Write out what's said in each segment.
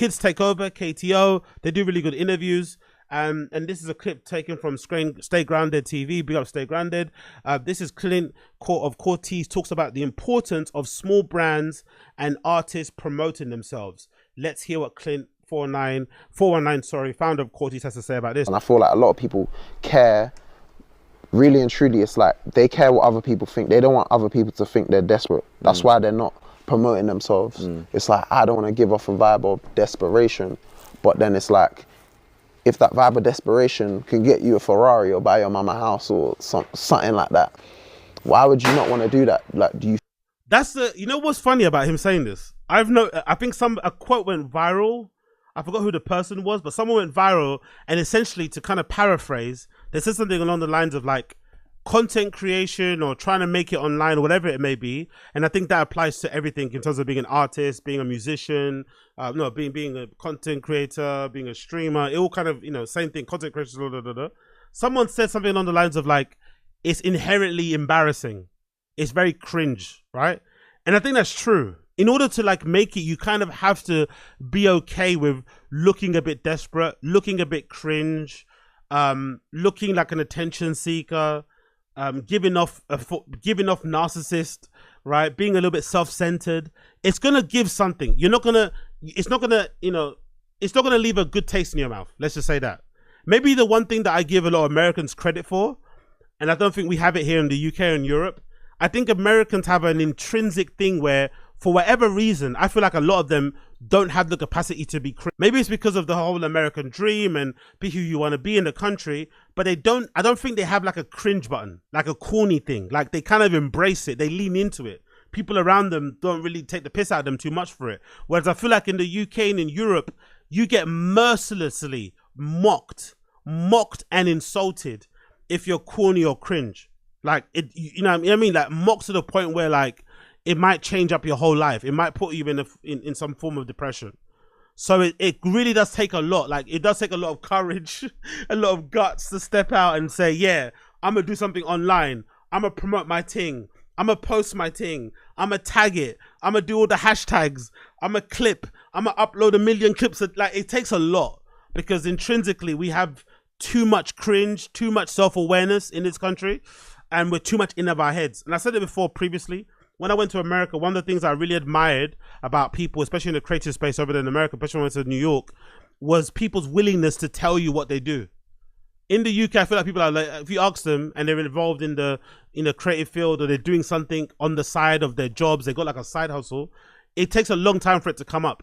Kids Take Over, KTO. They do really good interviews. And this is a clip taken from Stay Grounded TV. Big up Stay Grounded. This is Clint of Corteiz talks about the importance of small brands and artists promoting themselves. Let's hear what Clint 419, founder of Corteiz has to say about this. And I feel like a lot of people care, really and truly. It's like they care what other people think. They don't want other people to think they're desperate. That's why they're not promoting themselves. It's like, I don't want to give off a vibe of desperation, but then it's like, if that vibe of desperation can get you a Ferrari or buy your mama a house or something like that, why would you not want to do that? Like, do you? That's the, you know what's funny about him saying this? I think a quote went viral. I forgot who the person was, but someone went viral, and essentially, to kind of paraphrase, they said something along the lines of like content creation or trying to make it online or whatever it may be. And I think that applies to everything in terms of being an artist, being a musician, being a content creator, being a streamer. It all kind of, same thing, content creators, blah, blah, blah, blah. Someone said something along the lines of like, it's inherently embarrassing. It's very cringe, right? And I think that's true. In order to like make it, you kind of have to be okay with looking a bit desperate, looking a bit cringe, looking like an attention seeker, giving off narcissist, right? Being a little bit self-centered. It's gonna give something. It's not gonna leave a good taste in your mouth. Let's just say that. Maybe the one thing that I give a lot of Americans credit for, and I don't think we have it here in the UK and Europe, I think Americans have an intrinsic thing where, for whatever reason, I feel like a lot of them don't have the capacity to be cringe. Maybe it's because of the whole American dream and be who you want to be in the country, but I don't think they have like a cringe button, like a corny thing. Like they kind of embrace it. They lean into it. People around them don't really take the piss out of them too much for it. Whereas I feel like in the UK and in Europe, you get mercilessly mocked and insulted if you're corny or cringe. Like it, you know what I mean? Like mocked to the point where like, it might change up your whole life. It might put you in some form of depression. So it really does take a lot. Like it does take a lot of courage, a lot of guts to step out and say, yeah, I'm gonna do something online. I'm gonna promote my thing. I'm gonna post my thing. I'm gonna tag it. I'm gonna do all the hashtags. I'm gonna clip. I'm gonna upload 1 million clips. Like it takes a lot because intrinsically we have too much cringe, too much self-awareness in this country, and we're too much in of our heads. And I said it before previously. When I went to America, one of the things I really admired about people, especially in the creative space over there in America, especially when I went to New York, was people's willingness to tell you what they do. In the UK, I feel like people are like, if you ask them and they're involved in the creative field or they're doing something on the side of their jobs, they got like a side hustle, it takes a long time for it to come up.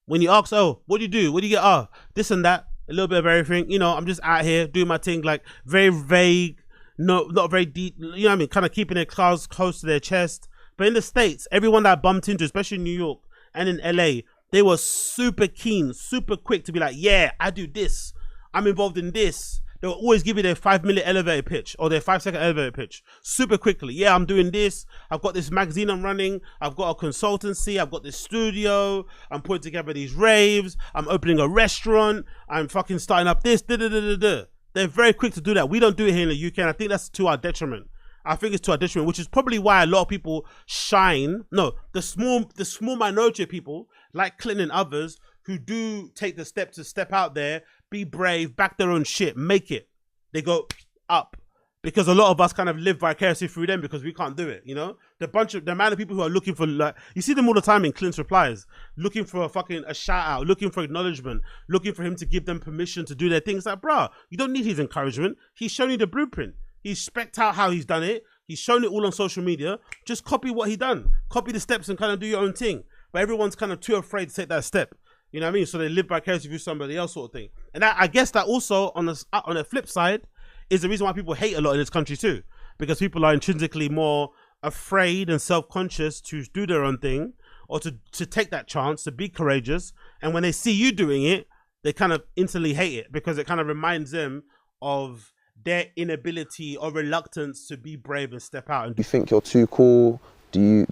When you ask, oh, what do you do? What do you get? Oh, this and that, a little bit of everything. I'm just out here doing my thing, like very vague. No, not very deep, kind of keeping their cards close to their chest. But in the States, everyone that I bumped into, especially in New York and in LA, they were super keen, super quick to be like, yeah, I do this. I'm involved in this. They'll always give you their 5-minute elevator pitch or their 5-second elevator pitch super quickly. Yeah, I'm doing this. I've got this magazine I'm running. I've got a consultancy. I've got this studio. I'm putting together these raves. I'm opening a restaurant. I'm fucking starting up this. They're very quick to do that. We don't do it here in the UK, and I think that's to our detriment. I think it's to our detriment, which is probably why a lot of people shine. No, the small minority of people, like Clinton and others, who do take the step to step out there, be brave, back their own shit, make it. They go up. Because a lot of us kind of live vicariously through them because we can't do it, The amount of people who are looking for, like, you see them all the time in Clint's replies, looking for a shout out, looking for acknowledgement, looking for him to give them permission to do their things. Like, bruh, you don't need his encouragement. He's shown you the blueprint. He's specced out how he's done it. He's shown it all on social media. Just copy what he done. Copy the steps and kind of do your own thing. But everyone's kind of too afraid to take that step. You know what I mean? So they live vicariously through somebody else, sort of thing. And I guess that also on the flip side is the reason why people hate a lot in this country too, because people are intrinsically more afraid and self-conscious to do their own thing or to take that chance, to be courageous. And when they see you doing it, they kind of instantly hate it because it kind of reminds them of their inability or reluctance to be brave and step out. And you think you're too cool? Do you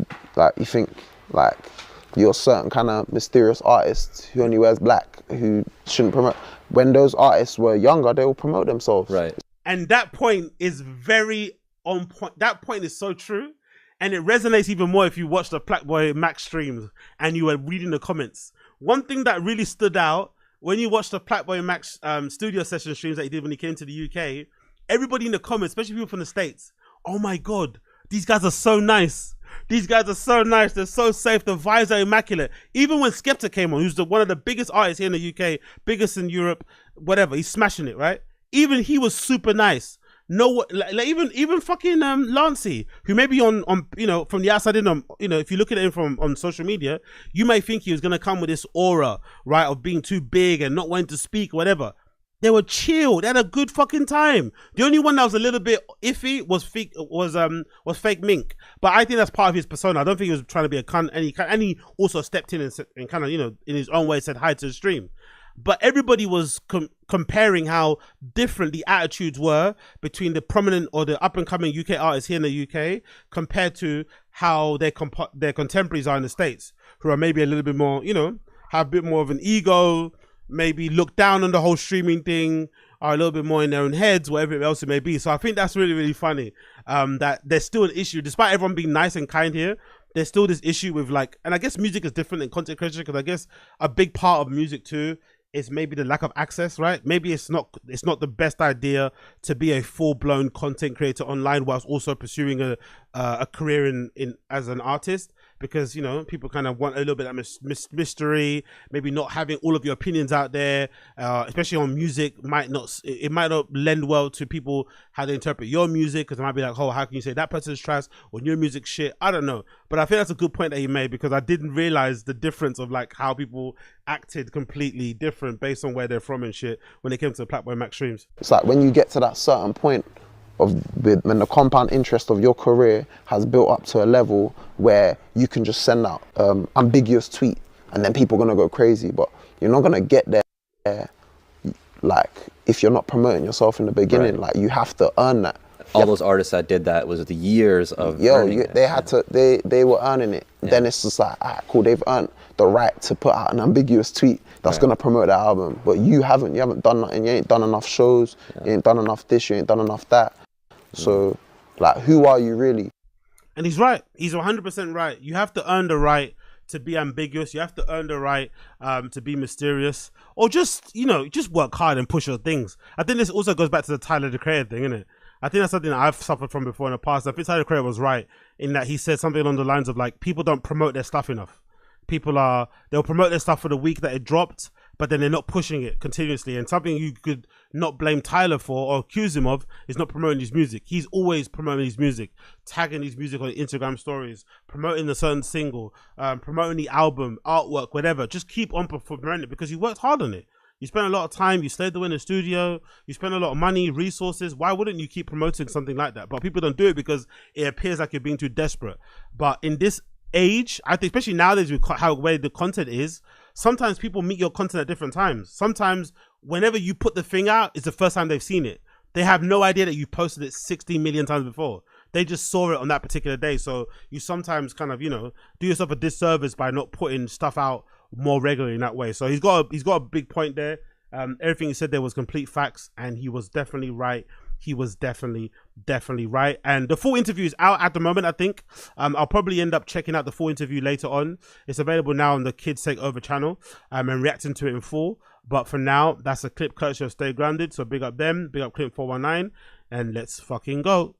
think you're a certain kind of mysterious artist who only wears black, who shouldn't promote? When those artists were younger, they will promote themselves. Right. And that point is very on point. That point is so true. And it resonates even more if you watch the Black Boy Max streams and you were reading the comments one thing that really stood out when you watched the Platboy Max studio session streams that he did when he came to the UK, everybody in the comments, especially people from the States, oh my God, these guys are so nice. These guys are so nice. They're so safe. The vibes are immaculate. Even when Skepta came on, who's one of the biggest artists here in the UK, biggest in Europe, whatever, he's smashing it, right? Even he was super nice. No, like even fucking Lancey, who maybe on you know, from the outside in, you know, if you look at him from on social media, you may think he was gonna come with this aura, right, of being too big and not wanting to speak or whatever. They were chill. They had a good fucking time. The only one that was a little bit iffy was Fake Mink, but I think that's part of his persona. I don't think he was trying to be a cunt, and he also stepped in and kind of, you know, in his own way said hi to the stream. But everybody was comparing how different the attitudes were between the prominent or the up-and-coming UK artists here in the UK compared to how their contemporaries are in the States, who are maybe a little bit more, you know, have a bit more of an ego, maybe look down on the whole streaming thing, are a little bit more in their own heads, whatever else it may be. So I think that's really, really funny, that there's still an issue, despite everyone being nice and kind here. There's still this issue with, like, and I guess music is different than content creation, because I guess a big part of music too is maybe the lack of access, right? Maybe it's not the best idea to be a full-blown content creator online whilst also pursuing a career in as an artist, because, you know, people kind of want a little bit of mystery, maybe not having all of your opinions out there, especially on music. It might not lend well to people how they interpret your music, because it might be like, oh, how can you say that person's trash when your music's shit? I don't know, but I think that's a good point that you made, because I didn't realize the difference of like how people acted completely different based on where they're from and shit when they came to the Platboy Max streams. It's like when you get to that certain point when the compound interest of your career has built up to a level where you can just send out ambiguous tweet and then people are gonna go crazy, but you're not gonna get there like if you're not promoting yourself in the beginning. Right. Like you have to earn that. All those artists that did that was the years of they were earning it. Yeah. Then it's just like, cool, they've earned the right to put out an ambiguous tweet that's gonna promote the album, but you haven't done nothing. You ain't done enough shows, you ain't done enough this, you ain't done enough that. So, like, who are you really? And he's right. He's 100% right. You have to earn the right to be ambiguous. You have to earn the right to be mysterious, or just, you know, just work hard and push your things. I think this also goes back to the Tyler the Creator thing, isn't it? I think that's something that I've suffered from before in the past. I think Tyler the Creator was right in that he said something along the lines of like, people don't promote their stuff enough. They'll promote their stuff for the week that it dropped, but then they're not pushing it continuously. And something you could not blame Tyler for or accuse him of is not promoting his music. He's always promoting his music, tagging his music on Instagram stories, promoting a certain single, promoting the album, artwork, whatever. Just keep on promoting it because you worked hard on it. You spent a lot of time, you stayed away in the studio, you spent a lot of money, resources. Why wouldn't you keep promoting something like that? But people don't do it because it appears like you're being too desperate. But in this age, I think, especially nowadays with how way the content is, sometimes people meet your content at different times. Sometimes whenever you put the thing out, it's the first time they've seen it. They have no idea that you posted it 60 million times before. They just saw it on that particular day. So you sometimes kind of, you know, do yourself a disservice by not putting stuff out more regularly in that way. So he's got a big point there. Everything he said there was complete facts, and he was definitely right. He was definitely right. And the full interview is out at the moment, I think. I'll probably end up checking out the full interview later on. It's available now on the Kids Take Over channel, and reacting to it in full. But for now, that's a clip courtesy of Stay Grounded. So big up them, big up Clip 419, and let's fucking go.